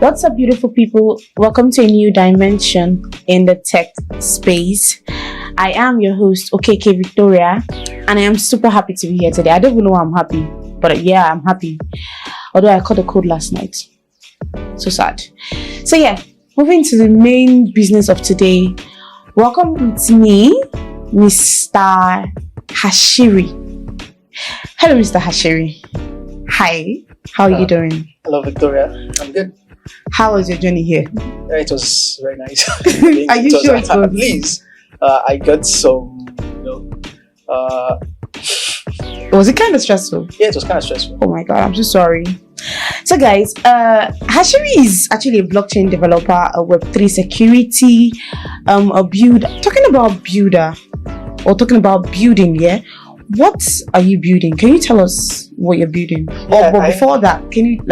What's up, beautiful people? Welcome to a new dimension in the tech space. I am your host, OKK Victoria, and I am super happy to be here today. I don't even know why I'm happy, but yeah, I'm happy. Although I caught a cold last night. So sad. So yeah, moving to the main business of today. Welcome with me, Mr. Hashiri. Hello, Mr. Hashiri. Hi, how are you doing? Hello, Victoria. I'm good. How was your journey here? It was very nice. Are you sure it was? At least I got some, Was it kind of stressful? Yeah, it was kind of stressful. Oh my god, I'm so sorry. So guys, Hashiri is actually a blockchain developer, a web3 security, a builder. Talking about building, yeah? What are you building? Can you tell us what you're building? Yeah, but before that, can you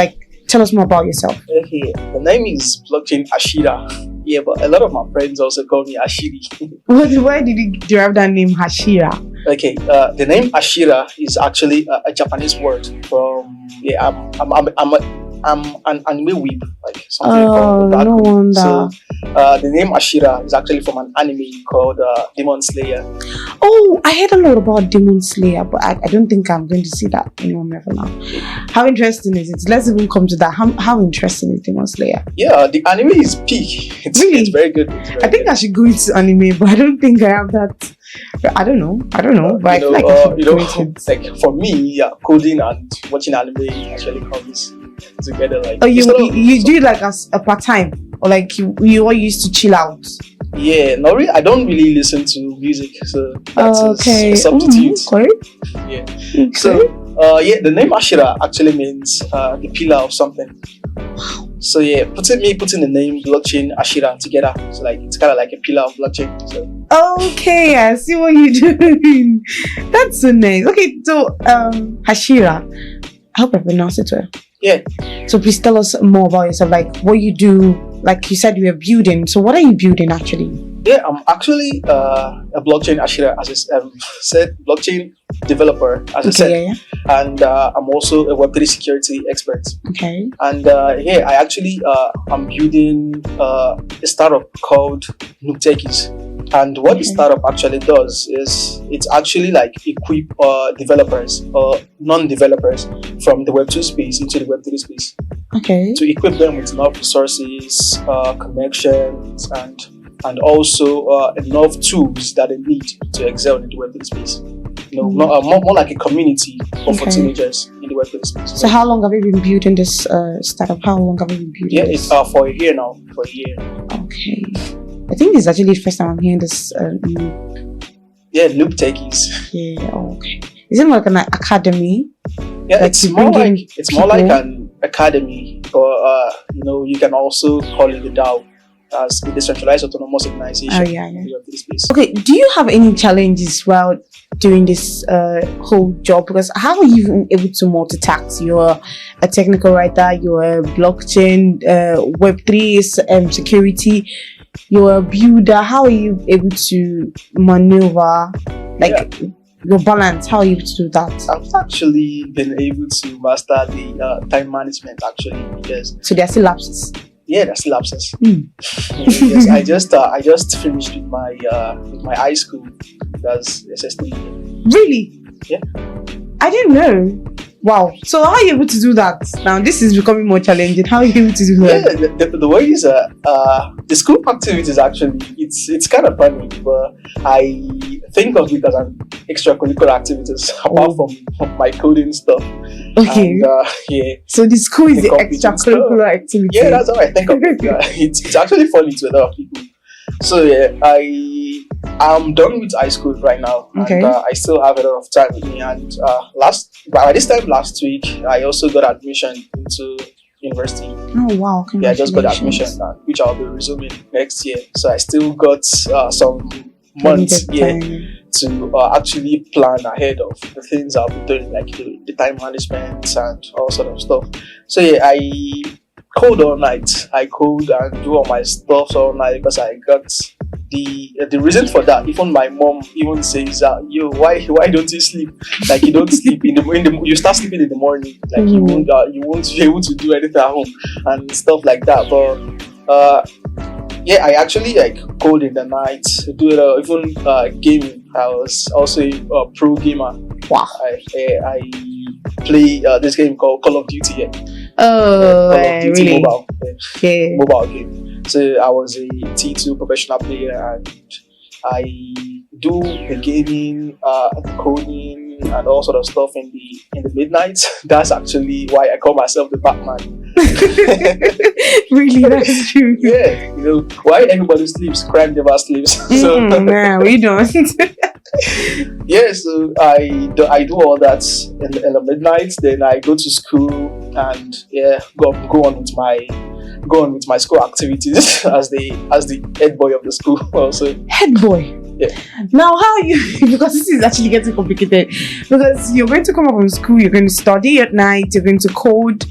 tell us more about yourself? Okay, the name is Blockchain Ashira. Yeah, but a lot of my friends also call me Ashiri. Why did you derive that name, Hashira? Okay, the name Ashira is actually a Japanese word from I'm an anime weeb, like something from the back. No wonder. So the name Ashira is actually from an anime called Demon Slayer. Oh, I heard a lot about Demon Slayer, but I don't think I'm going to see that anymore for now. How interesting is it? Let's even come to that. How interesting is Demon Slayer? Yeah, the anime is peak. It's very good. I think I should go into anime, but I don't think I have that. I don't know, but I feel like I should go into it. Like for me, coding and watching anime actually comes together. Like, oh, you do it like as a part time, or like you all used to chill out? Yeah, not really. I don't really listen to music, so that's okay. a substitute. Okay. Yeah. Okay. So the name Ashira actually means the pillar of something. So yeah, putting the name blockchain Ashira together, so it's kind of like a pillar of blockchain. So. Okay, I see what you're doing. That's so nice. Okay, so Hashira, I hope I pronounced it well. Yeah. So please tell us more about yourself, like what you do. Like you said, you are building. So what are you building actually? Yeah, I'm actually a blockchain Ashira, as I said, blockchain developer, as I said. Yeah. And I'm also a web3 security expert. Okay. And I actually I'm building a startup called Techies. And what the startup actually does is it's actually equip developers or non-developers from the Web2 space into the Web3 space. Okay. To equip them with enough resources, connections, and also enough tools that they need to excel in the Web3 space. More like a community for teenagers in the Web3 space. So how long have you been building this startup? How long have you been building this? It's for a year now. For a year. Okay. I think this is actually the first time I'm hearing this. Yeah, Noob Techies. Yeah. Okay. Is it like an academy? Yeah, it's more like an academy, or you can also call it a DAO, as a decentralized autonomous organization. Oh yeah. Okay. Do you have any challenges while doing this whole job? Because how are you even able to multitask? You're a technical writer. You're a blockchain, Web3 security. You're a builder. How are you able to maneuver your balance? How are you able to do that? I've actually been able to master the time management actually, because so there are still lapses. Yeah, there's still lapses. Yes, I just finished with my high school. That's SS3. Really? Yeah. I didn't know. Wow. So how are you able to do that? Now this is becoming more challenging. How are you able to do that? Yeah, the way is the school activities actually it's kind of funny, but I think of it as an extracurricular activities apart from my coding stuff. Okay. And, so the school is the extracurricular activity. Yeah, that's how I think of it. It's actually funny to a lot of people. So yeah, I'm done with high school right now, and I still have a lot of time with me. And by this time last week, I also got admission into university. Oh wow! Yeah, I just got admission, which I'll be resuming next year. So I still got some months to actually plan ahead of the things I'll be doing, like the time management and all sort of stuff. So yeah, I code all night. I code and do all my stuff all night because I got the reason for that, even my mom even says, "Yo, why don't you sleep? Like you don't sleep you start sleeping in the morning. Like you won't be able to do anything at home and stuff like that." But yeah, I actually like code in the night, do it even gaming. I was also a pro gamer. Wow. I play this game called Call of Duty. Yeah. Oh, Call of Duty really? mobile. Okay. Mobile game. So I was a T2 professional player, and I do the gaming, the coding, and all sort of stuff in the midnight. That's actually why I call myself the Batman. Really, that's true. Yeah, why everybody sleeps, crime never sleeps. So Nah, we don't. yeah, so I do all that in the midnight. Then I go to school and go on with my school activities as the head boy of the school also. Head boy. Yeah. Now, how are you? Because this is actually getting complicated. Because you're going to come up from school, you're going to study at night, you're going to code.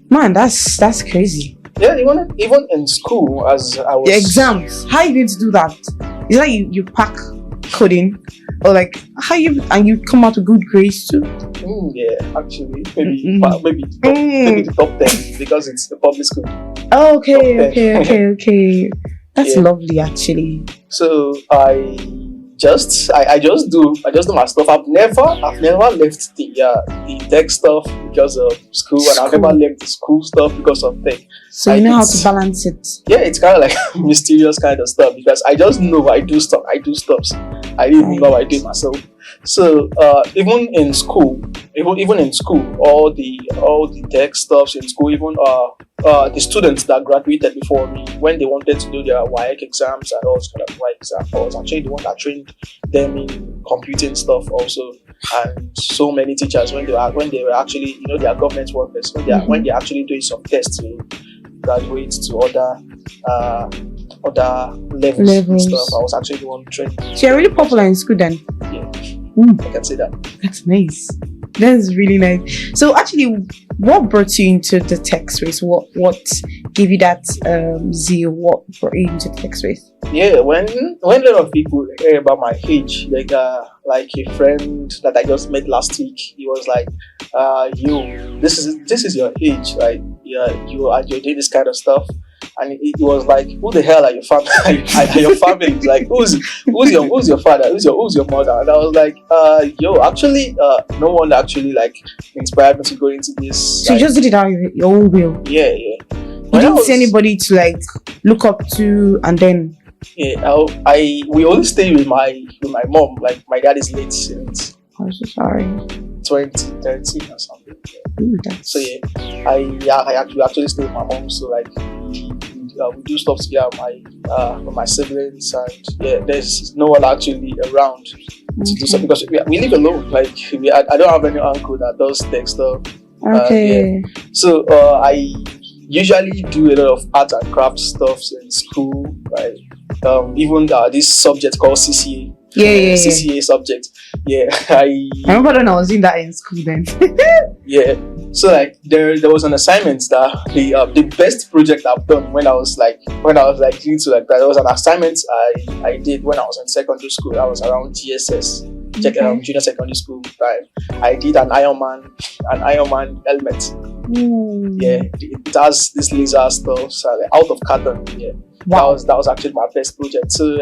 Man, that's crazy. Yeah, even in school, as I was... The exams. How are you going to do that? Is that you pack coding? Or like, and you come out with good grades too? Yeah, actually. Maybe the top 10 because it's a public school. Oh, okay. That's lovely, actually. So I just do my stuff. I've never left the tech stuff because of school, and I've never left the school stuff because of tech. So you know how to balance it. Yeah, it's kind of like mysterious kind of stuff because I just know I do stuff. I do stuff. I didn't even know I did myself. So even in school, all the tech stuffs in school, even the students that graduated before me, when they wanted to do their WAEC exams and all kind of WAEC exams, I was actually the one that trained them in computing stuff also. And so many teachers when they were actually they are government workers, when they actually doing some tests to graduate to other levels and stuff, I was actually the one training. So you're really popular in school then? Yeah. I can say that. That's nice. That's really nice. So actually, what brought you into the tech space? What gave you that zeal? What brought you into the tech space? Yeah, when a lot of people hear about my age, like a friend that I just met last week, he was like, this is your age, right? Yeah, you're doing this kind of stuff. And it was like, who the hell are your family? Are your family? Like, who's your father? Who's your mother? And I was like, actually, no one actually like inspired me to go into this. So you just did it out of your own will. Yeah. You didn't see anybody to like look up to, and then. Yeah, we only stay with my mom. Like my dad is late since. I'm so sorry. 2013 or something. Ooh, so yeah, I actually stay with my mom. So like we do stuff together with my siblings, and yeah, there's no one actually around to do something because we live alone. Like I don't have any uncle that does tech stuff. Okay. So I usually do a lot of art and craft stuff in school, right? Even this subject called CCA. CCA subject. Yeah, I remember when I was doing that in school then. Yeah. So like there was an assignment that the best project I've done when I was like into like that. There was an assignment I did when I was in secondary school. I was around GSS, junior secondary school time. I did an Iron Man helmet. Ooh. Yeah, it has this laser stuff, so like, out of carton. Yeah. Wow. That was actually my best project. So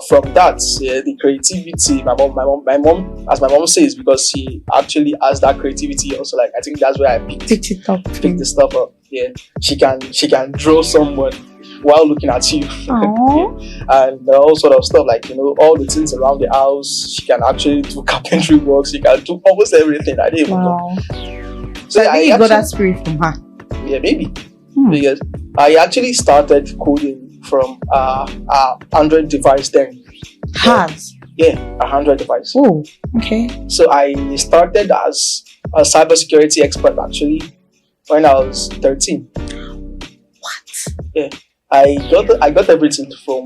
from that, the creativity, my mom, as my mom says, because she actually has that creativity. Also, like I think that's where I picked the stuff up. Yeah, she can draw someone while looking at you. Yeah. And all sort of stuff like all the things around the house. She can actually do carpentry work. She can do almost everything. I didn't even know. So I think you got that spirit from her. Yeah, maybe because I actually started coding from a Android device then. Yeah, a Android device. Oh, okay. So I started as a cybersecurity expert actually when I was 13. What? Yeah, I got everything from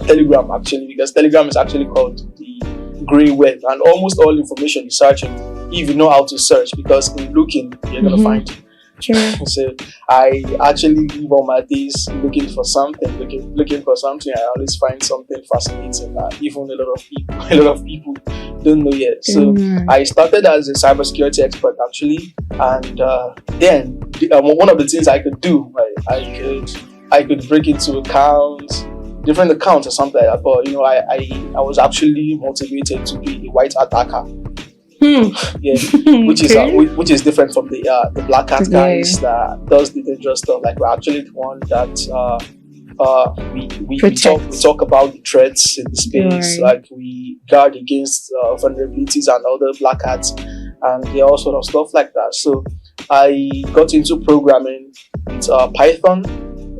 Telegram actually, because Telegram is actually called the grey web, and almost all information you're searching, if you know how to search, because in looking you're gonna find. True. So I actually live all my days looking for something, looking for something. I always find something fascinating that even a lot of people, a lot of people don't know yet. So I started as a cybersecurity expert actually, and then one of the things I could do, I could break into different accounts or something like that. But I was actually motivated to be a white hat hacker. Yeah, which is different from the black hat guys that does the dangerous stuff. Like we're actually the one that we talk about the threats in the space. Like we guard against vulnerabilities and other black hats and all sort of stuff like that. So I got into programming with Python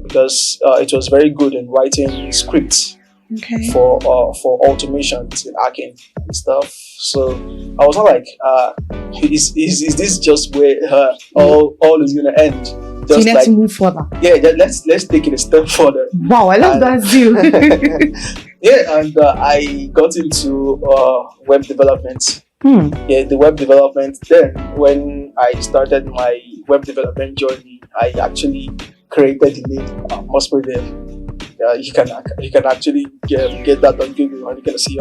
because it was very good in writing scripts for automations in hacking and stuff. So I was not like, is this just where all is gonna end? Just so you need to move further. Yeah, let's take it a step further. Wow, I love that zeal. Yeah, and I got into web development. Yeah, the web development. Then when I started my web development journey, I actually created the name Mosper Dev. You can actually get that on Google and you can see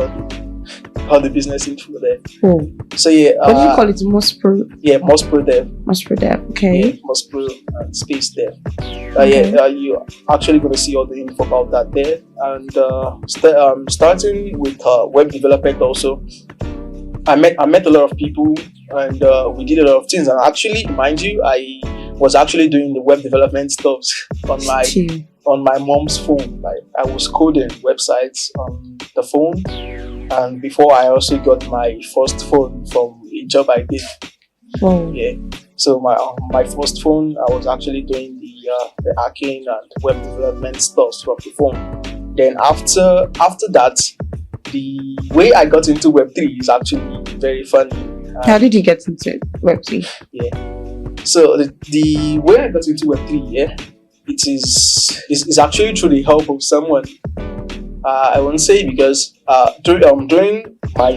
all the business info there. So yeah, what do you call it? Mosper? Yeah, Mosper Dev. Mosper Dev. Okay. Yeah, Mosper space Dev. Yeah, you're actually going to see all the info about that there. And starting with web development also, I met a lot of people and we did a lot of things. And actually, mind you, I was actually doing the web development stuff on my mom's phone. Like I was coding websites on the phone, and before I also got my first phone from a job I did. Yeah. So my first phone, I was actually doing the hacking and web development stuff from the phone. Then after that, the way I got into Web3 is actually very funny. How did you get into Web3? Yeah. So the way I got into Web3, yeah, it is actually through the help of someone. I won't say because during my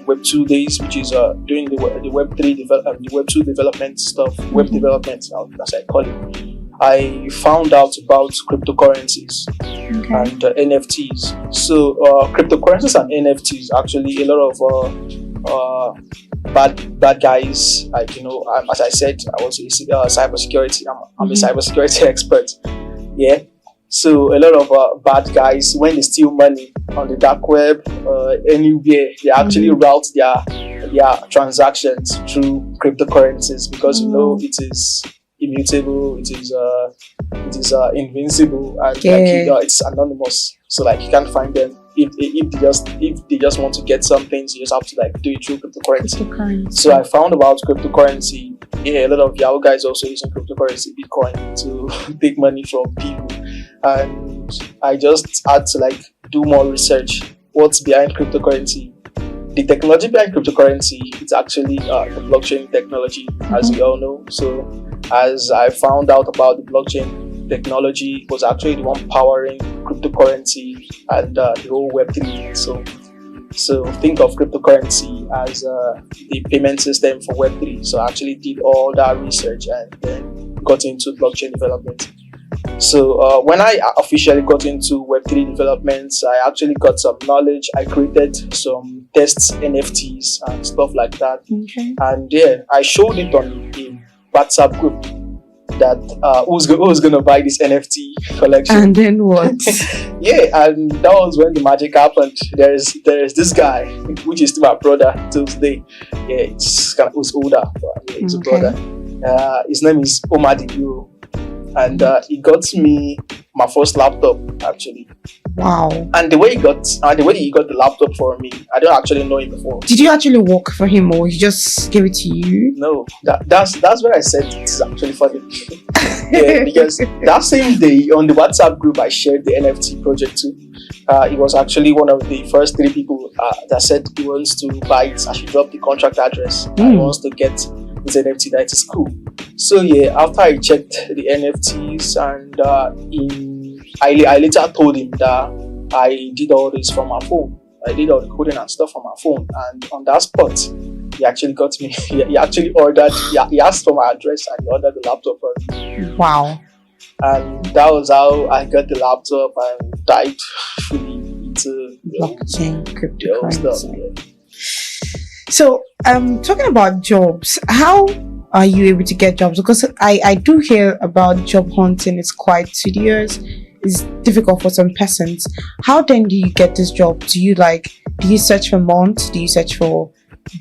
Web2 days, which is doing the Web3 the Web2 development stuff, web development, as I call it, I found out about cryptocurrencies and NFTs. So cryptocurrencies and NFTs, actually a lot of bad guys, like as I said, I was a cybersecurity. I'm a cybersecurity expert. Yeah. So a lot of bad guys, when they steal money on the dark web, anywhere, they actually route their transactions through cryptocurrencies because it is immutable, it is invincible, and it's anonymous. So like you can't find them. If they just want to get some things, you just have to like do it through cryptocurrency. So I found about cryptocurrency. Yeah, a lot of Yahoo guys also using cryptocurrency, Bitcoin, to take money from people. And I just had to like do more research. What's behind cryptocurrency? The technology behind cryptocurrency is actually the blockchain technology, as we all know. So as I found out about the blockchain technology, was actually the one powering cryptocurrency and the whole Web3. So think of cryptocurrency as the payment system for Web3. So I actually did all that research and then got into blockchain development. So when I officially got into Web3 development, I actually got some knowledge. I created some tests, NFTs and stuff like that. And yeah, I showed it on a WhatsApp group that who's gonna buy this NFT collection. And then what? Yeah, and that was when the magic happened. There's this guy, which is still my brother till today. Yeah, who's older, but yeah, he's a brother. His name is Omar Dibu. And he got me my first laptop actually. Wow! And the way he got the laptop for me, I don't actually know him before. Did you actually work for him, or he just gave it to you? No, that's where I said it's actually funny. Yeah, because that same day on the WhatsApp group, I shared the NFT project too. He was actually one of the first 3 people that said he wants to buy it. I should drop the contract address. He wants to get his NFT. That is cool. So yeah, after I checked the NFTs and I later told him that I did all this from my phone. I did all the coding and stuff on my phone, and on that spot, he actually got me. He actually ordered. He asked for my address and he ordered the laptop for me. Wow. And that was how I got the laptop and dived fully into Blockchain, stuff. cryptocurrency. So, talking about jobs, how are you able to get jobs? Because I do hear about job hunting. It's quite tedious. It's difficult for some persons. How then do you get this job? Do you search for months? Do you search for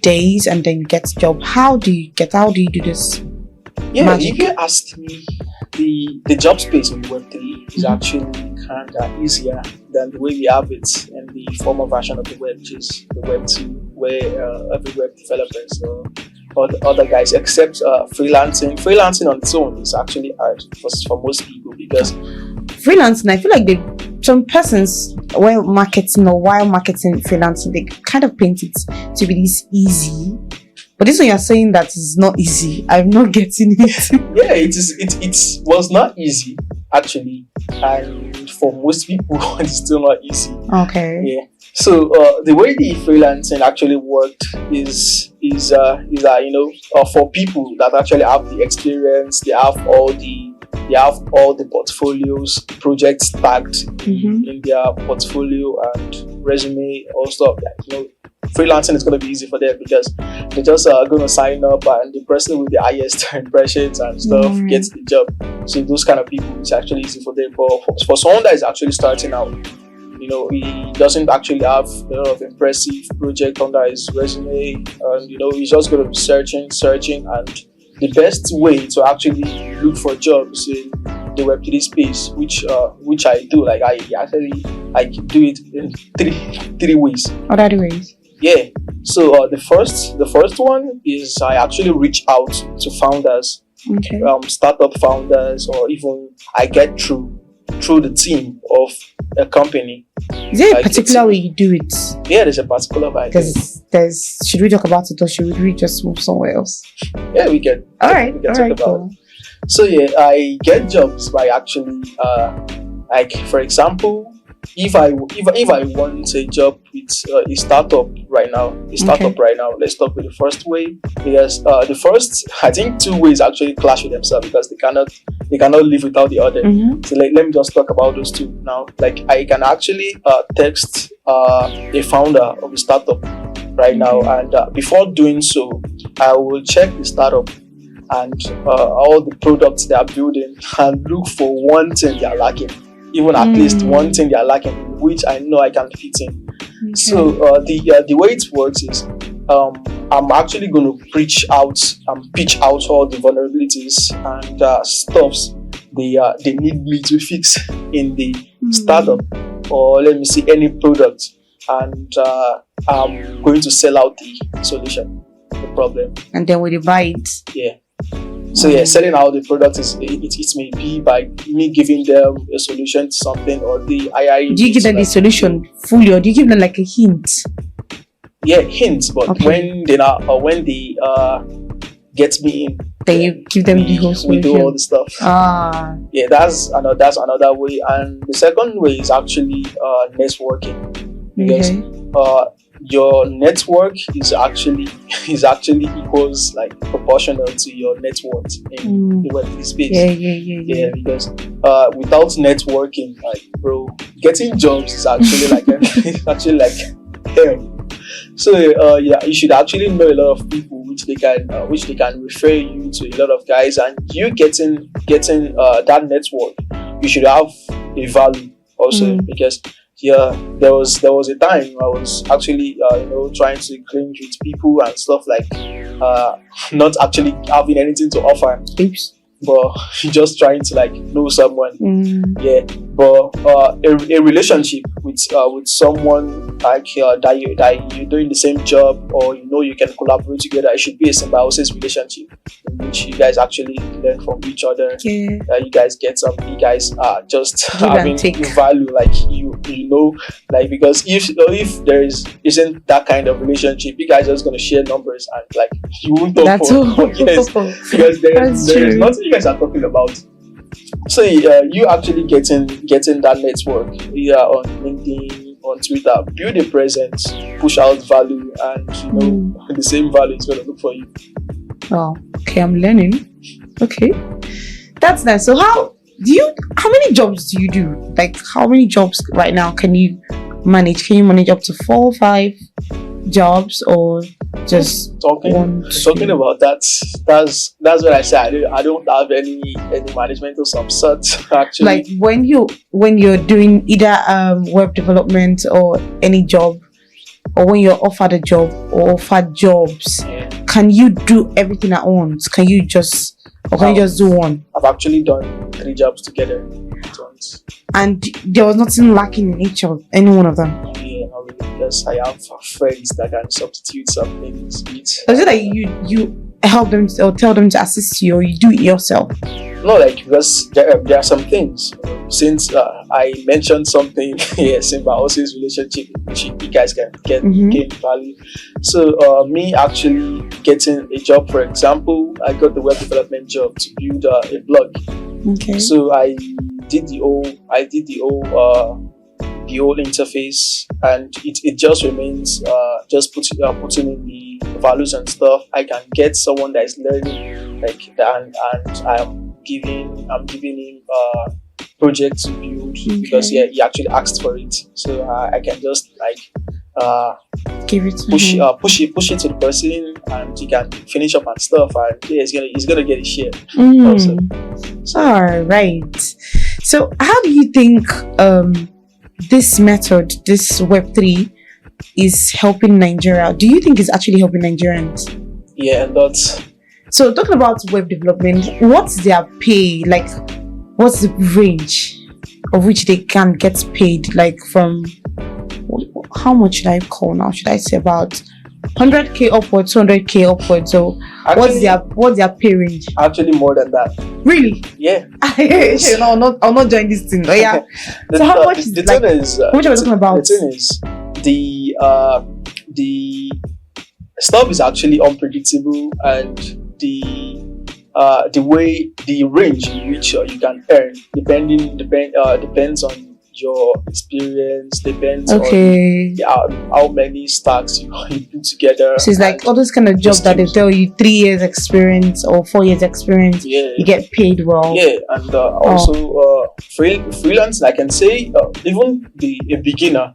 days and then you get the job? How do you do this? Yeah, magic? if you ask me, the job space in Web3 is actually kind of easier than the way we have it in the former version of the web, which is the Web2, where every web developer or the other guys, except freelancing. Freelancing on its own is actually hard for most people because freelancing, I feel like some persons while marketing freelancing, they kind of paint it to be this easy. But this one you're saying that is not easy. I'm not getting it. Yeah, it was not easy actually, and for most people it's still not easy. Okay. Yeah. So the way the freelancing actually worked is for people that actually have the experience, they have all the portfolios, projects tagged in their portfolio and resume, all stuff like freelancing is going to be easy for them because they're just going to sign up and the person with the highest impressions and stuff gets the job. So those kind of people, it's actually easy for them. But for someone that is actually starting out, he doesn't actually have a lot of impressive project under his resume, and he's just going to be searching, and the best way to actually look for jobs in the Web3 space, which I do, like I do it in three ways. What are the ways? Yeah. So the first one is I actually reach out to founders, Okay. Startup founders, or even I get through the team of a company. Is there a particular way you do it? Yeah, there's a particular way. Because should we talk about it or should we just move somewhere else? Yeah, we can. All right. Talk about Cool. it. So yeah, I get jobs by actually, like for example, if I want a job with a startup right now, let's start with the first way, because the first, I think, two ways actually clash with themselves because they cannot live without the other. So let me just talk about those two now. Like I can actually text a founder of a startup right now, and before doing so, I will check the startup and all the products they are building and look for one thing they are lacking. Even at least one thing they are lacking, which I know I can fit in. Okay. So the way it works is I'm actually going to pitch out all the vulnerabilities and stuffs they need me to fix in the startup, or let me see, any product, and I'm going to sell out the solution, the problem. And then we buy it. Yeah. So yeah, selling out the product it may be by me giving them a solution to something, or the IRE. Do you give them the solution fully, or do you give them like a hint? Yeah, hints. But Okay. when they get me in, Then you give them the whole we do all solution. the stuff. Yeah, that's another way. And the second way is actually networking, because your network is actually equals like proportional to your net worth in the Web3 space. Yeah. Because without networking, like bro, getting jobs is actually like hell. So you should actually know a lot of people which they can refer you to a lot of guys, and you getting that network, you should have a value also, because there was a time I was actually trying to clinch with people and stuff, like not actually having anything to offer. Oops. But just trying to like know someone. Yeah. But a relationship with someone like that you're doing the same job, or you can collaborate together. It should be a symbiosis relationship in which you guys actually learn from each other. Yeah. You guys get something. You guys are just Give having and take. value, like like, because if there isn't that kind of relationship, you guys are just gonna share numbers and like you won't talk That's for all. years, because there's nothing you guys are talking about. So you actually getting that network, on LinkedIn on Twitter. Build a presence, push out value, and the same value is going to look for you. Oh, okay, I'm learning. Okay, that's nice. So how many jobs do you do? Like, how many jobs right now can you manage? Can you manage up to 4 or 5 jobs, or just talking one, talking two? about that? That's what I say. I don't have any management of some sort actually. Like when you're doing either web development or any job, or when you're offered a job or offered jobs, Yeah. can you do everything at once? Can you just do one? I've actually done 3 jobs together at once. And there was nothing lacking in any one of them. Yeah, not really, because I have friends that can substitute some things with. Is it like you help them or tell them to assist you, or you do it yourself? No, like, because there are some things. Since I mentioned something yes about Ose's relationship, which you guys can gain value. So me actually getting a job, for example, I got the web development job to build a blog. Okay. So I did the whole interface, and it just remains just putting in the values and stuff. I can get someone that is learning like that, and I'm giving him project to build, because he actually asked for it. So I can just Give it to push him. push it to the person, and he can finish up and stuff, and he's gonna get his share. Also. So, All right. So how do you think this method, this Web3, is helping Nigeria? Do you think it's actually helping Nigerians? yeah, and that's So talking about web development, what's their pay? Like, what's the range of which they can get paid? Like from how much should I call now? Should I say about 100k upwards, 200k upwards? So actually, what's their pay range? actually more than that. Really? Yeah. No, I'll not join this thing. Oh, yeah. So how much is the like? thing is, How much are we talking about? The thing is, the stuff is actually unpredictable, and the range in which you can earn depends on your experience, depends on how many stacks you put together. So it's like all those kind of jobs that they tell you 3 years experience or 4 years experience, you get paid well. Yeah, and also freelance, I can say, even a beginner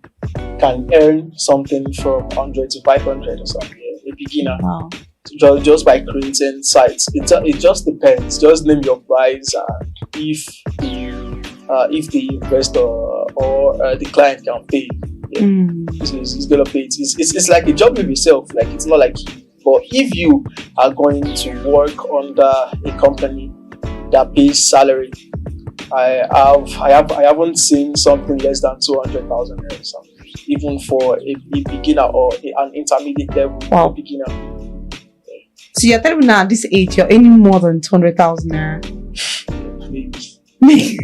can earn something from 100 to 500 or something. Yeah, a beginner. Wow. Just by creating sites. It just depends. Just name your price, and if the investor or the client can pay, he's gonna pay it. It's like a job with yourself. Like, it's not like you. But if you are going to work under a company that pays salary, I haven't seen something less than 200,000 or something, even for a beginner or an intermediate level beginner. So you're telling me now at this age you're earning more than 200,000 naira? Maybe.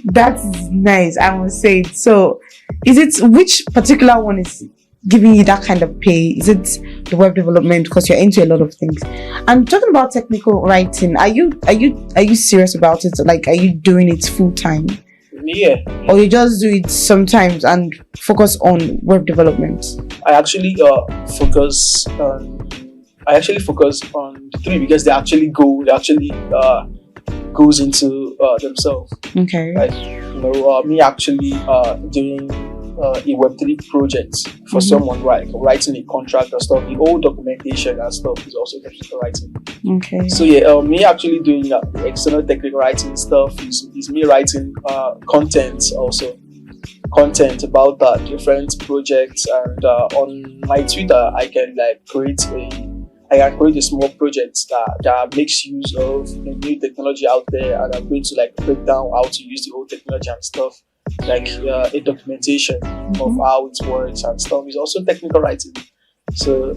That is nice, I must say. So is it which particular one is giving you that kind of pay? Is it the web development, because you're into a lot of things? And talking about technical writing, are you serious about it? Like, are you doing it full time? Yeah. Or you just do it sometimes and focus on web development? I actually focus on the 3, because they actually goes into themselves. Okay. Like, me actually doing a Web3 project for someone, writing a contract and stuff. The whole documentation and stuff is also technical writing. Okay. So yeah, me actually doing external technical writing stuff is me writing content also. Content about different projects, and on my Twitter I can create a small project that makes use of the new technology out there, and I'm going to break down how to use the old technology and stuff, a documentation of how it works and stuff. Is also technical writing. So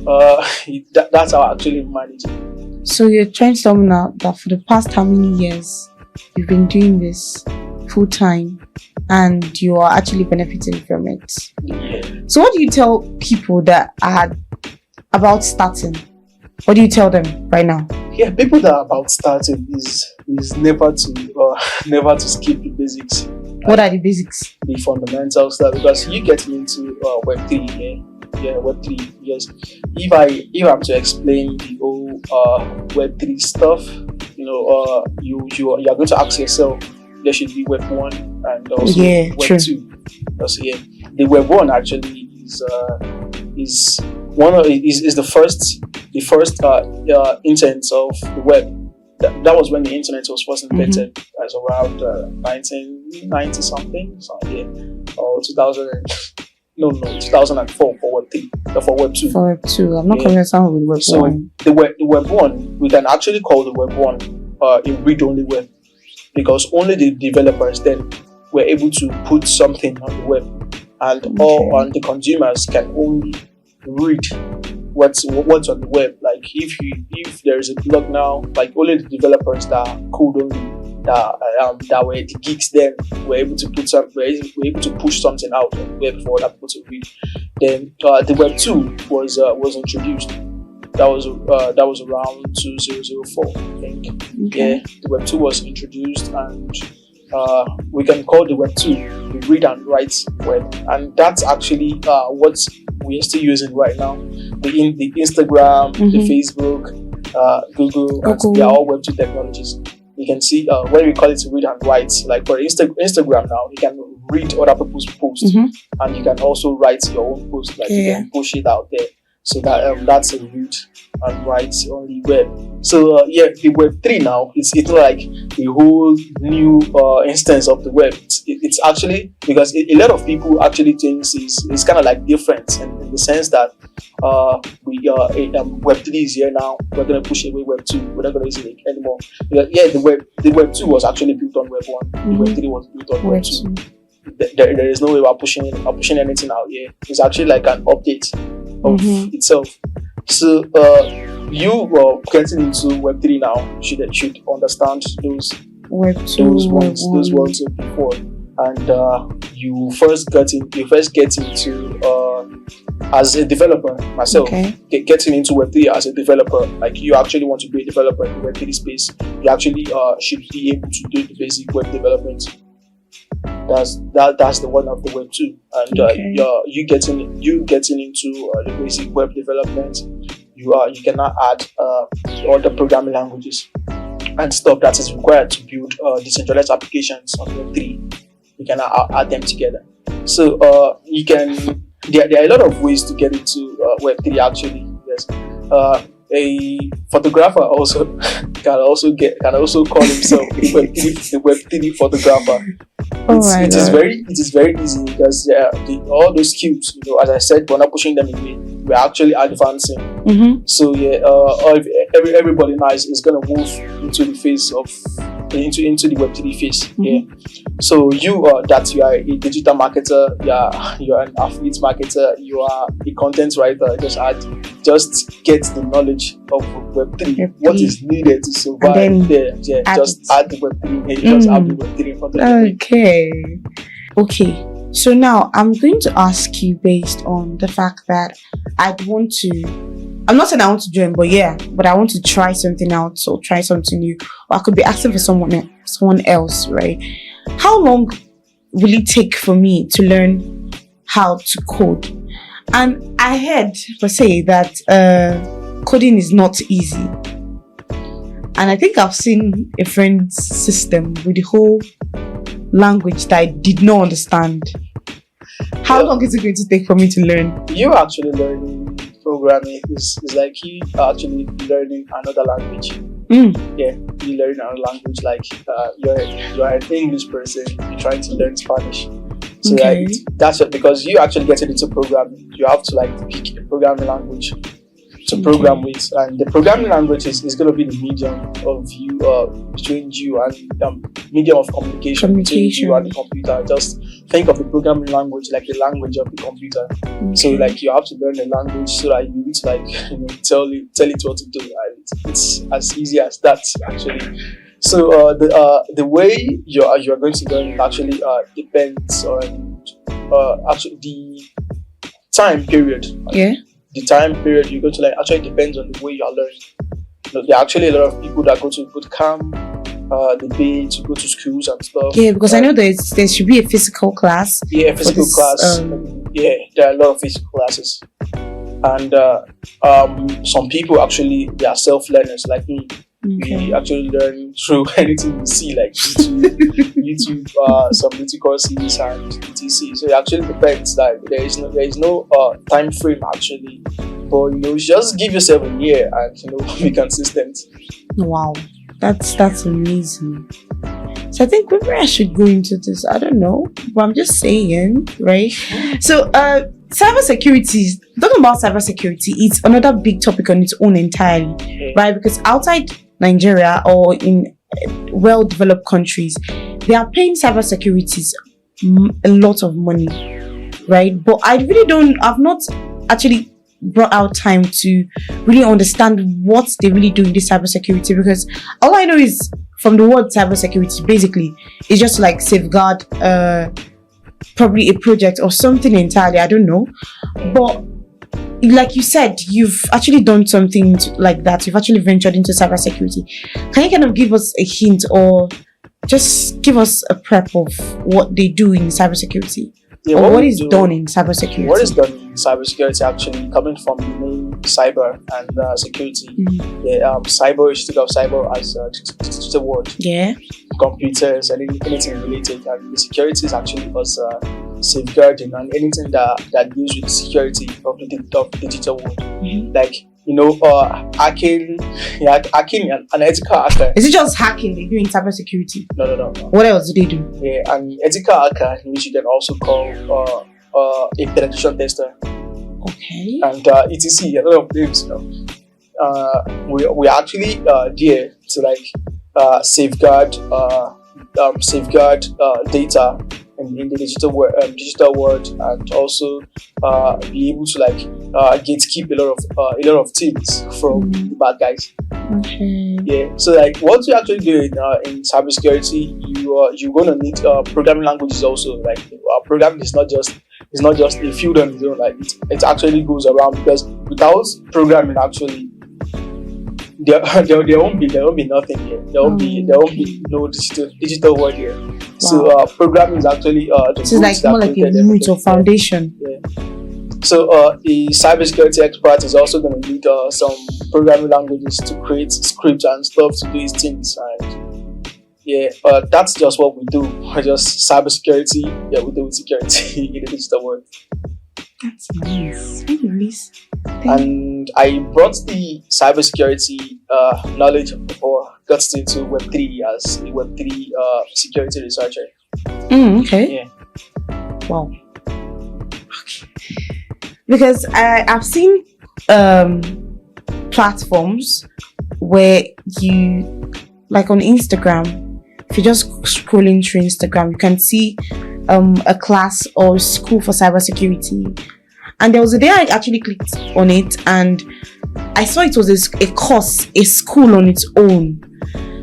that's how I actually manage it. So you're trying to tell me now that for the past how many years you've been doing this full time, and you are actually benefiting from it? Yeah. So what do you tell people that are about starting? What do you tell them right now? Yeah, people that are about starting is never to skip the basics. What are the basics? The fundamental stuff, because you getting into Web3, yeah, Web3. Yes, if I'm to explain the whole Web3 stuff, you are going to ask yourself, there should be Web1 and also Web2. Also, the Web1 actually is the first intent of the web. That was when the internet was first invented, as around 1990 something, so or 2004 for Web3, for Web2. For Web2, I'm not conversant with Web1. So the Web1, we can actually call the Web1 a read-only web, because only the developers then were able to put something on the web, and all on the consumers can only read what's on the web. Like if there is a blog now, like only the developers that code only, that were the geeks then were able to were able to push something out on the web for other people to read. Then the Web 2 was introduced. That was around 2004, I think. Yeah, the Web 2 was introduced, and we can call the Web 2 the read and write web, and that's actually what we are still using right now. The Instagram, the Facebook, Google, they are all Web 2 technologies. You can see when we call it read and write, like for Instagram now, you can read other people's posts, and you can also write your own post, like you can push it out there. So that's a read and write only web. So the Web 3 now, it's not like a whole new instance of the web. It's actually, because a lot of people actually thinks it's kind of like different in the sense that Web 3 is here now. We're gonna push away Web 2. We're not gonna use it anymore. The Web 2 was actually built on Web 1. The Web 3 was built on Web 2. There is no way we're pushing anything out here. It's actually like an update of itself. So you getting into Web 3 now should understand those Web 2, those ones before, and you first get into as a developer. Myself, getting into Web 3 as a developer, like you actually want to be a developer in the Web 3 space, you actually should be able to do the basic web development. That's the one of the Web 2, and you getting into the basic web development. You cannot add all the programming languages and stuff that is required to build decentralized applications on Web 3. You cannot add them together. So you can. There are a lot of ways to get into Web 3 actually. Yes. A photographer also can also call himself a Web 3 photographer. It is very easy, because all those skills, as I said, we're not pushing them away. We're actually advancing. So everybody now is going to move into the phase of into the Web 3 phase. So you are a digital marketer, you're an affiliate marketer, you are a content writer. Just get the knowledge of Web 3, what is needed to survive there. Just add the Web 3. Just add the Web 3 in front of it. Okay. So now I'm going to ask you, based on the fact that I'm not saying I want to join, but I want to try something out, or try something new, or I could be asking for someone else, right? How long will it take for me to learn how to code? And I heard per se that coding is not easy, and I think I've seen a friend's system with the whole language that I did not understand. How long is it going to take for me to learn? You actually learning programming is like you actually learning another language. Yeah, you learn another language, like you're an English person, you're trying to learn Spanish. So like that's it, because you actually getting into programming, you have to like pick a programming language to program with, and the programming language is going to be the medium of you between you and medium of communication between you and the computer. Just think of the programming language like the language of the computer. So like you have to learn the language so that you need to like tell it what to do. And it's as easy as that actually. So the way you're going to learn actually depends on actually the time period. The time period you're going to learn actually depends on the way you're learning. There are actually a lot of people that go to boot camp, they pay to go to schools and stuff. Yeah, because I know there should be a physical class. Yeah, for physical this, class. Yeah, there are a lot of physical classes, and some people actually they are self learners like me. Okay. We actually learn through anything we see, like YouTube, some beauty courses and etc. So it actually depends. Like there is no time frame actually, but just give yourself a year and be consistent. Wow, that's amazing. So I think maybe I should go into this. I don't know, but I'm just saying, right? So, cybersecurity. Talking about cybersecurity, it's another big topic on its own entirely, right? Because outside Nigeria or in well-developed countries, they are paying cybersecurities a lot of money, right? But I really don't. I've not actually brought out time to really understand what they really do in this cybersecurity, because all I know is from the word cybersecurity, basically, it's just like safeguard probably a project or something entirely. I don't know. But like you said, you've actually done something like that. You've actually ventured into cybersecurity. Can you kind of give us a hint or just give us a prep of what they do in cybersecurity? Yeah, or what is done in cybersecurity? What is done in cybersecurity actually coming from the name cyber and security? Mm-hmm. Yeah, cyber is think of cyber as just a word. Yeah. Computers and anything related, and the security is actually was safeguarding and anything that deals with security of the digital world. Mm-hmm. Like hacking, hacking an ethical hacker. Is it just hacking they do in cybersecurity? No. What else do they do? Yeah, an ethical hacker, which you can also call a penetration tester. Okay. And etc. A lot of things. We are actually there to like safeguard data in the digital world, and also be able to gatekeep a lot of things from the bad guys. Okay. Yeah. So like what you actually do in cybersecurity, you're gonna need programming languages also. Like programming is not just a field on its own. Like it actually goes around, because without programming actually there won't be nothing here. There won't be no digital world here. Wow. So programming is actually the so it's like more like a root or foundation. Yeah. So a cybersecurity expert is also going to need some programming languages to create scripts and stuff to do these things. And yeah, that's just what we do. We're just cybersecurity. Yeah, we do security in the digital world. That's nice. Nice. And I brought the cybersecurity knowledge or got into web3 as a web3 security researcher. Okay. Yeah. Wow. Okay. Because I've seen platforms where you, like on Instagram, if you're just scrolling through Instagram, you can see a class or school for cybersecurity. And there was a day I actually clicked on it and I saw it was a course, a school on its own.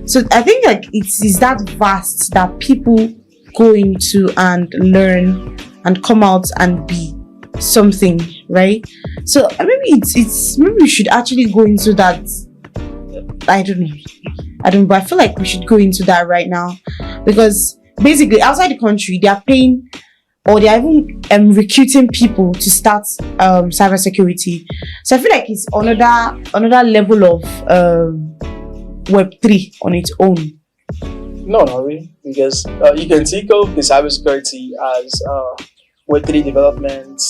So I think like it is that vast that people go into and learn and come out and be something, right? So maybe maybe we should actually go into that. I don't know, but I feel like we should go into that right now, because basically outside the country they are paying, or they are even recruiting people to start cybersecurity. So I feel like it's another level of Web3 on its own. No, not really, because you can think of the cybersecurity as Web3 development,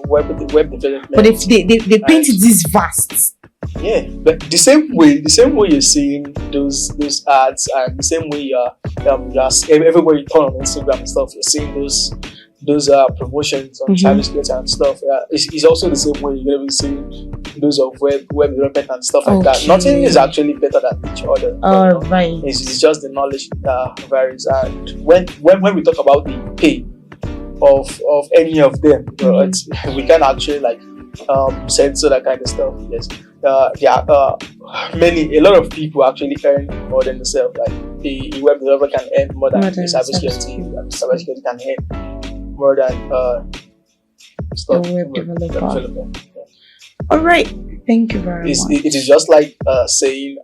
web development. But if they paint it this vast. Yeah, but the same way you're seeing those ads, and the same way everywhere you turn on Instagram and stuff, you're seeing those promotions on cybersecurity and stuff. Yeah, it's also the same way you're gonna be seeing those of web development and stuff like that. Nothing is actually better than each other. Right. It's just the knowledge varies. And when we talk about the pay of any of them, we can actually censor that kind of stuff. Yes. A lot of people actually earn more than themselves. Like a web developer can earn more than cybersecurity. Cybersecurity can earn more than stuff. Web developer. Yeah. All right. Thank you very much. It is just like saying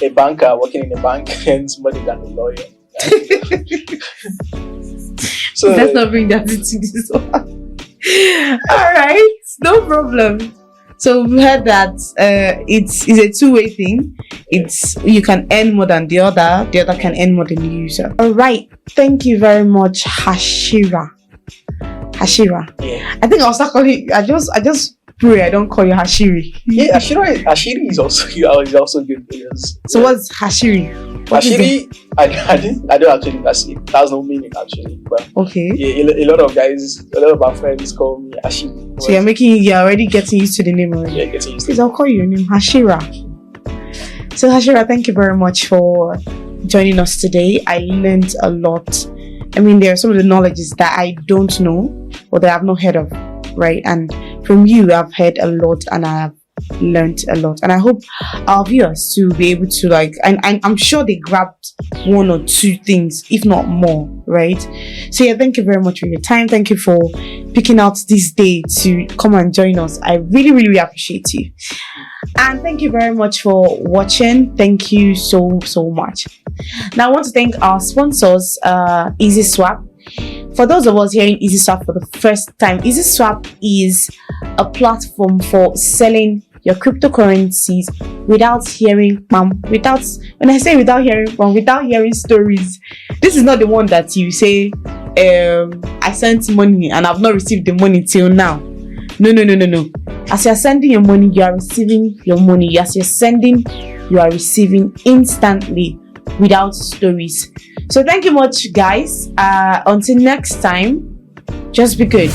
a banker working in a bank earns more than a lawyer. So let's not bring that into this one. All right, no problem. So we heard that it's a two-way thing. It's you can earn more than the other can earn more than the user. All right, thank you very much, Hashira. yeah, I think I'll start calling. I just pray I don't call you Hashiri. yeah, Ashiri is also good because So what's Hashiri? What is it? Ashiri, I don't actually that's no meaning actually, but Okay. yeah, a lot of our friends call me Ashiri. So you're already getting used to the name already. Yeah, getting used to Please, I'll call you your name, Hashira. So Hashira, thank you very much for joining us today. I learned a lot. I mean, there are some of the knowledges that I don't know or that I've not heard of, right? And from you, I've heard a lot and I've learned a lot. And I hope our viewers to be able to and I'm sure they grabbed one or two things, if not more, right? So yeah, thank you very much for your time. Thank you for picking out this day to come and join us. I really, really appreciate you. And thank you very much for watching. Thank you so much. Now I want to thank our sponsors, EasySwap. For those of us hearing EasySwap for the first time, EasySwap is a platform for selling your cryptocurrencies without hearing without hearing stories. This is not the one that you say I sent money and I've not received the money till now. No. As you're sending your money, you are receiving your money. As you're sending, you are receiving instantly without stories. So thank you much, guys. Until next time, just be good.